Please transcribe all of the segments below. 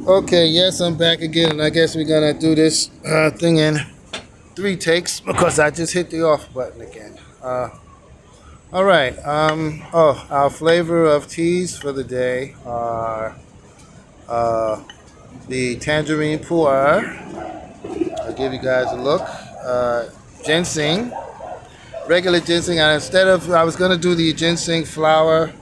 Okay, yes, I'm back again, and I guess we're gonna do this thing in 3 takes because I just hit the off button again. All right. Our flavor of teas for the day are the tangerine pu'er. I'll give you guys a look. Ginseng, regular ginseng. And instead of, I was gonna do the ginseng flower.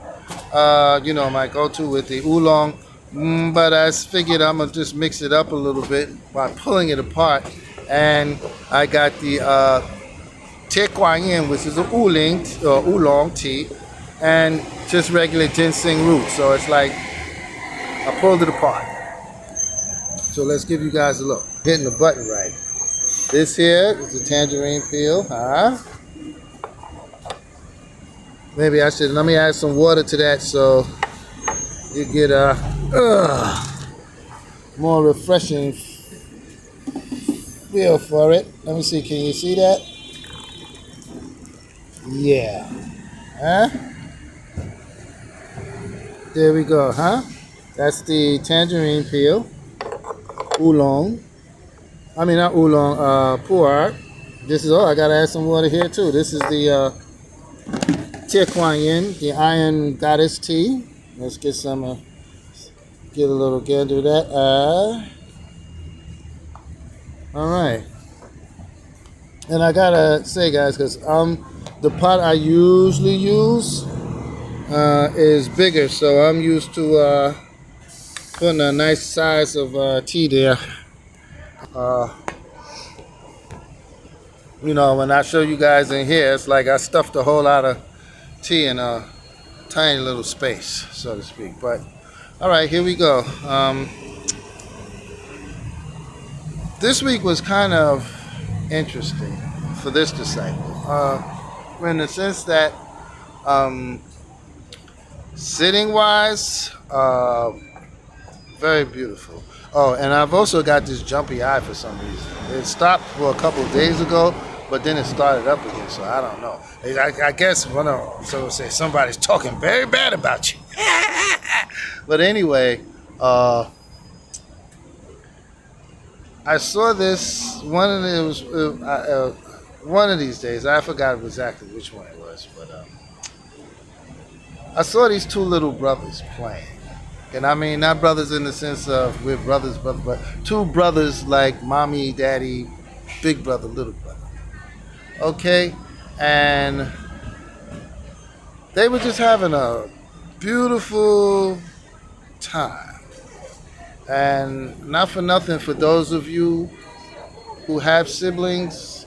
My go-to with the oolong. But I figured I'm gonna just mix it up a little bit by pulling it apart, and I got the Te Kuan Yin, which is a oolong tea, and just regular ginseng root. So it's like I pulled it apart. So let's give you guys a look. Hitting the button right. This here is the tangerine peel. Maybe I should let me add some water to that so you get a more refreshing feel for it. Let me see. Can you see that? Yeah. Huh? There we go. Huh? That's the tangerine peel. Oolong. I mean, not oolong. Pu'er. This is, I gotta add some water here too. This is the Te Kuan Yin, the Iron Goddess tea. Let's get some, get a little gander of that. All right. And I gotta say, guys, because the pot I usually use is bigger, so I'm used to putting a nice size of tea there. Uh, when I show you guys in here, it's like I stuffed a whole lot of tea in a tiny little space, so to speak. But all right, here we go. This week was kind of interesting for this disciple, in the sense that sitting wise, very beautiful. Oh, and I've also got this jumpy eye for some reason. It stopped for a couple of days ago, but then it started up again, so I don't know. I guess say somebody's talking very bad about you. But anyway, I saw this one of these days. I forgot exactly which one it was, but I saw these two little brothers playing. And I mean, not brothers in the sense of we're brothers, but two brothers like mommy, daddy, big brother, little brother. Okay? And they were just having a beautiful time. And not for nothing, for those of you who have siblings,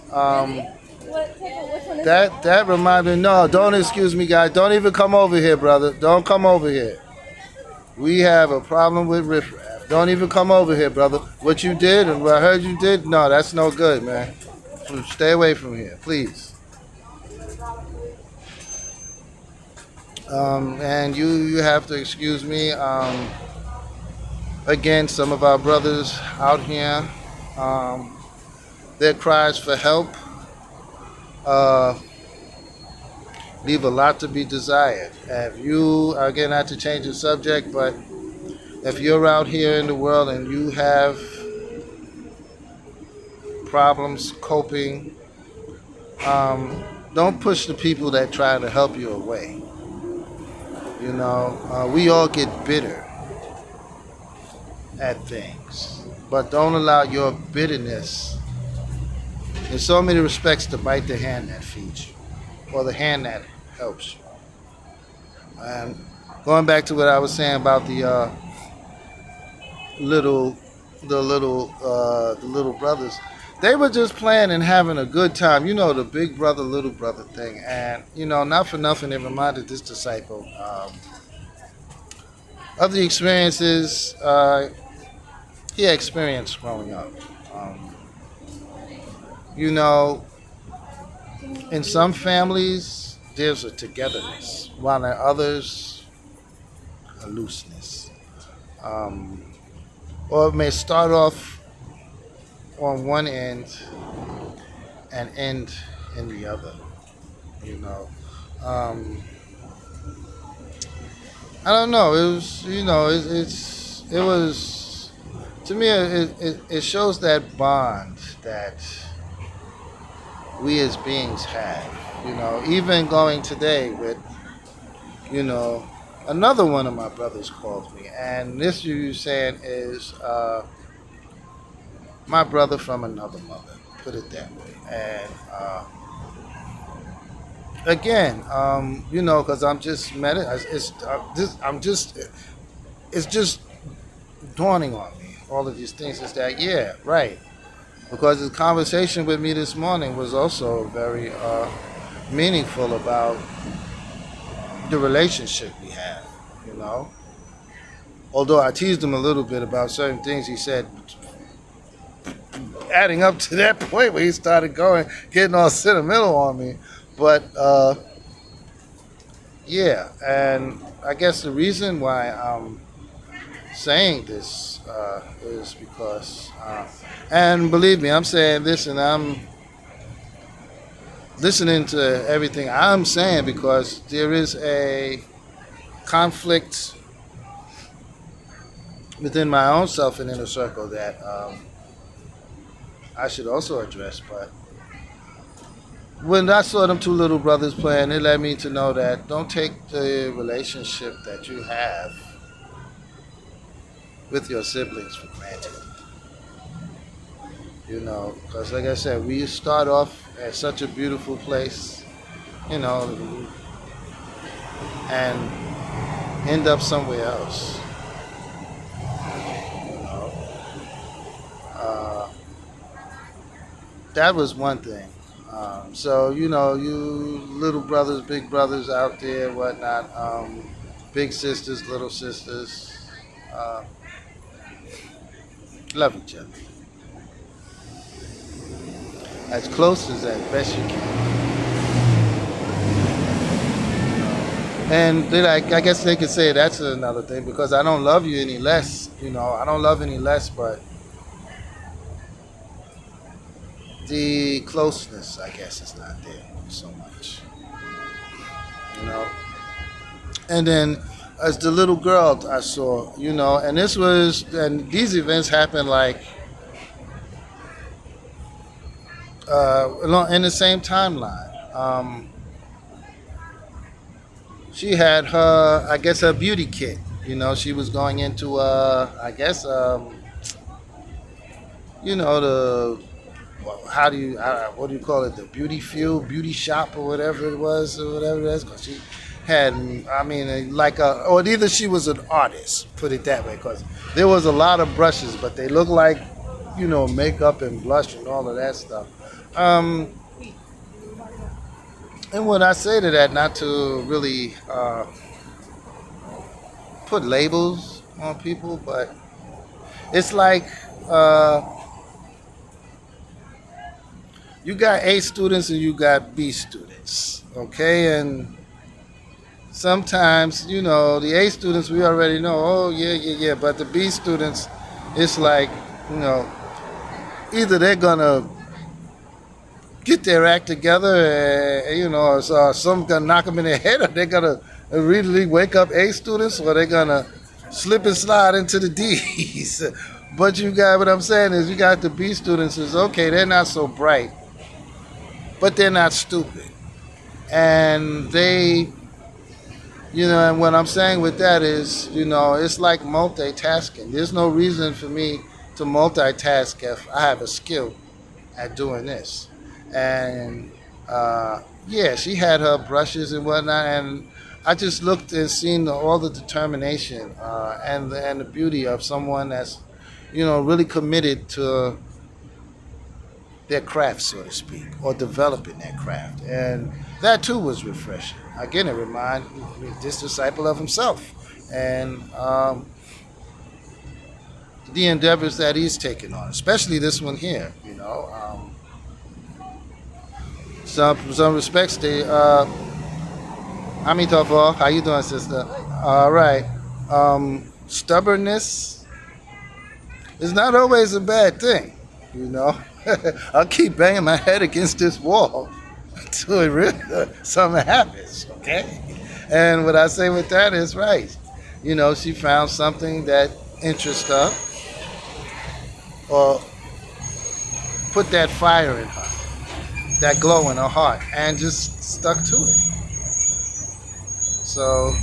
that reminded me, no, don't excuse me, guys. Don't even come over here, brother. Don't come over here. We have a problem with riffraff. Don't even come over here, brother. What you did and what I heard you did, no, that's no good, man. Stay away from here, please. And you have to excuse me. Again, some of our brothers out here, their cries for help leave a lot to be desired. If you, again, not to change the subject, but if you're out here in the world and you have problems coping, don't push the people that try to help you away. We all get bitter at things, but don't allow your bitterness, in so many respects, to bite the hand that feeds you, or the hand that helps you. And going back to what I was saying about the little brothers, they were just playing and having a good time. The big brother, little brother thing. And not for nothing, it reminded this disciple of the experiences he experienced growing up. In some families, there's a togetherness, while in others, a looseness. Or it may start off on one end and end in the other. You know, I don't know. It was, it was to me, it shows that bond that we as beings have. Even going today with, you know, another one of my brothers called me, and this you saying is my brother from another mother, put it that way. And again, because I'm just it's just dawning on me all of these things is that yeah, right, because the conversation with me this morning was also very meaningful about the relationship we have, you know. Although I teased him a little bit about certain things he said, adding up to that point where he started getting all sentimental on me. But yeah, and I guess the reason why I'm saying this is because, and believe me, I'm saying this and I'm listening to everything I'm saying because there is a conflict within my own self and inner circle that I should also address. But when I saw them two little brothers playing, it led me to know that don't take the relationship that you have with your siblings for granted. Because like I said, we start off at such a beautiful place, you know, and end up somewhere else. You know, uh, that was one thing. So you little brothers, big brothers out there, whatnot, big sisters, little sisters, uh, love each other as close as best you can. And then I guess they could say that's another thing because I don't love you any less. I don't love any less, but the closeness, I guess, is not there so much. You know. And then as the little girl I saw, and these events happened like in the same timeline. She had I guess, her beauty kit. She was going into, I guess, the what do you call it? The beauty field, beauty shop, or whatever it was, or whatever it is. Because she had, or either she was an artist, put it that way. Because there was a lot of brushes, but they looked like, makeup and blush and all of that stuff. And when I say to that, not to really put labels on people, but it's like you got A students and you got B students, okay? And sometimes, the A students, we already know, oh, yeah, but the B students, it's like, either they're going to get their act together, or some gonna knock them in the head, or they're gonna really wake up A students, or they're gonna slip and slide into the D's. But you got what I'm saying is you got the B students is okay, they're not so bright, but they're not stupid, and they, and what I'm saying with that is, it's like multitasking. There's no reason for me to multitask if I have a skill at doing this. And yeah, she had her brushes and whatnot, and I just looked and seen all the determination and the beauty of someone that's really committed to their craft, so to speak, or developing their craft, and that too was refreshing. Again, it reminded me this disciple of himself and the endeavors that he's taken on, especially this one here. Some respects, they Amitabha, how you doing, sister? All right. Stubbornness is not always a bad thing, I'll keep banging my head against this wall until it really something happens, okay? And what I say with that is right. She found something that interests her, or put that fire in her, that glow in her heart, and just stuck to it. So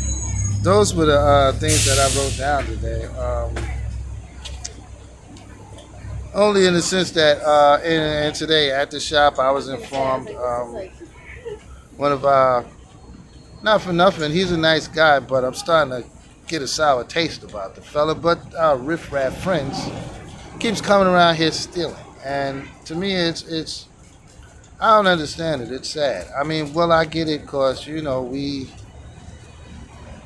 those were the things that I wrote down today. Only in the sense that and today at the shop I was informed one of our, not for nothing, he's a nice guy, but I'm starting to get a sour taste about the fella. But our riffraff friends keeps coming around here stealing, and to me it's I don't understand it. It's sad. I mean, well, I get it because we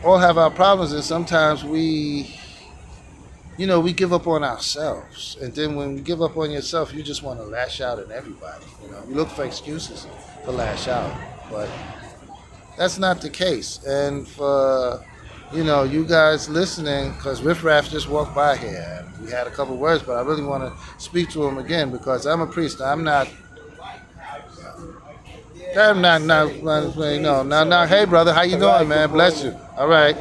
all have our problems, and sometimes we give up on ourselves. And then when you give up on yourself, you just want to lash out at everybody. You look for excuses to lash out. But that's not the case. And for, you guys listening, because Riff Raff just walked by here. And we had a couple words, but I really want to speak to him again because I'm a priest. No. Hey, brother, how you doing, man? Bless you. All right.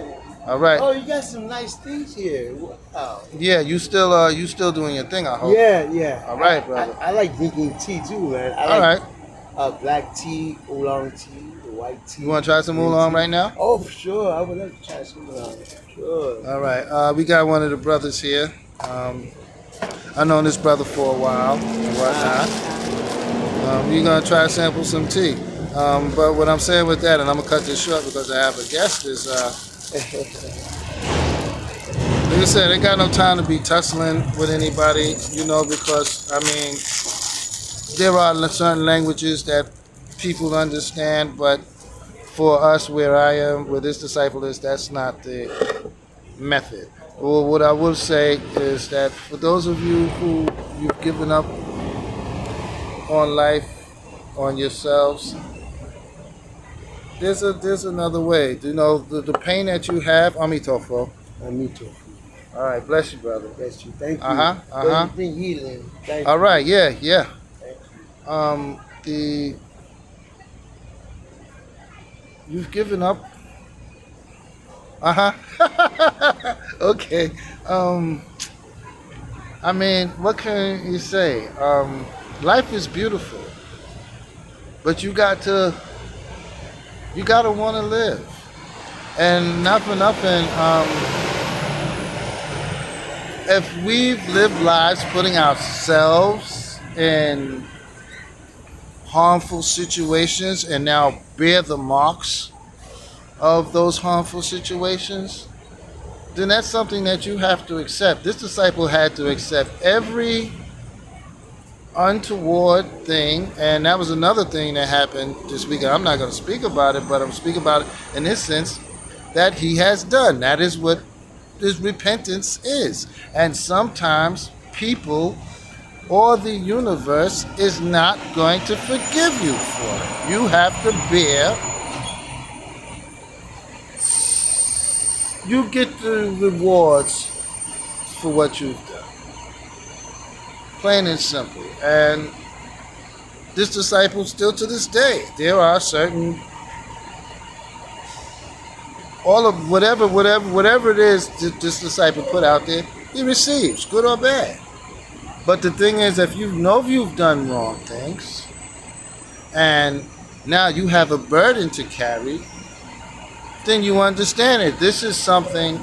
All right. Oh, you got some nice things here. Wow. Yeah, you still doing your thing, I hope. Yeah, yeah. All right, brother. I like drinking tea too, man. All right. Black tea, oolong tea, white tea. You want to try some oolong right now? Oh, for sure. I would like to try some oolong. Sure. All right. We got one of the brothers here. I've known this brother for a while and whatnot. You're going to try to sample some tea. But what I'm saying with that, and I'm going to cut this short because I have a guest, is like I said, ain't got no time to be tussling with anybody, because, I mean, there are certain languages that people understand, but for us, where I am, where this disciple is, that's not the method. Well, what I will say is that for those of you who you've given up on life, on yourselves, there's another way. The pain that you have, Amitofo. Amitofo. All right, bless you, brother. Bless you. Thank you. You've been healing. Thank All you. right, yeah. Thank you. You've given up. Okay. I mean, what can you say? Life is beautiful, but you got to want to live, and not for nothing. If we've lived lives putting ourselves in harmful situations and now bear the marks of those harmful situations, then that's something that you have to accept. This disciple had to accept every untoward thing, and that was another thing that happened this week. I'm not going to speak about it, but I'm speaking about it in this sense that he has done. That is what his repentance is. And sometimes people or the universe is not going to forgive you for it. You have to bear. You get the rewards for what you've done. Plain and simple. And this disciple, still to this day, there are certain, all of whatever it is that this disciple put out there, he receives, good or bad. But the thing is, if you know you've done wrong things, and now you have a burden to carry, then you understand it. This is something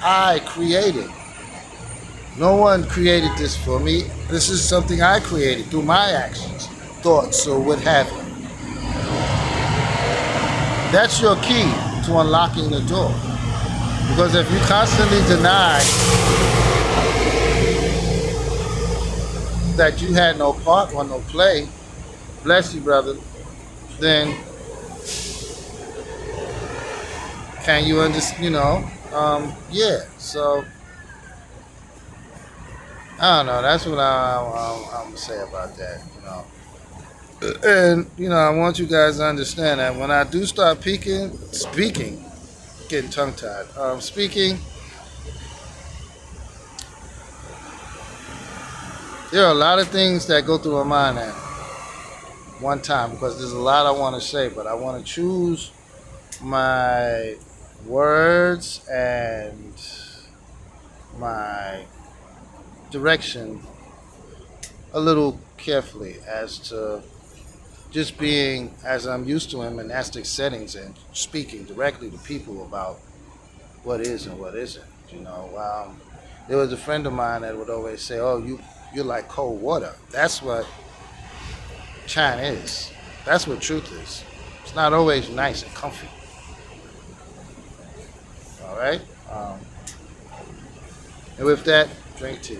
I created. No one created this for me. This is something I created through my actions, thoughts, or what have you. That's your key to unlocking the door. Because if you constantly deny that you had no part or no play, bless you, brother, then can you understand, yeah. So, I don't know. That's what I'm going to say about that, And, I want you guys to understand that when I do start speaking, getting tongue-tied, speaking, there are a lot of things that go through my mind at one time because there's a lot I want to say, but I want to choose my words and my direction a little carefully as to just being as I'm used to in monastic settings and speaking directly to people about what is and what isn't. You know, there was a friend of mine that would always say, "Oh, you're like cold water." That's what China is. That's what truth is. It's not always nice and comfy. All right. And with that, drink tea.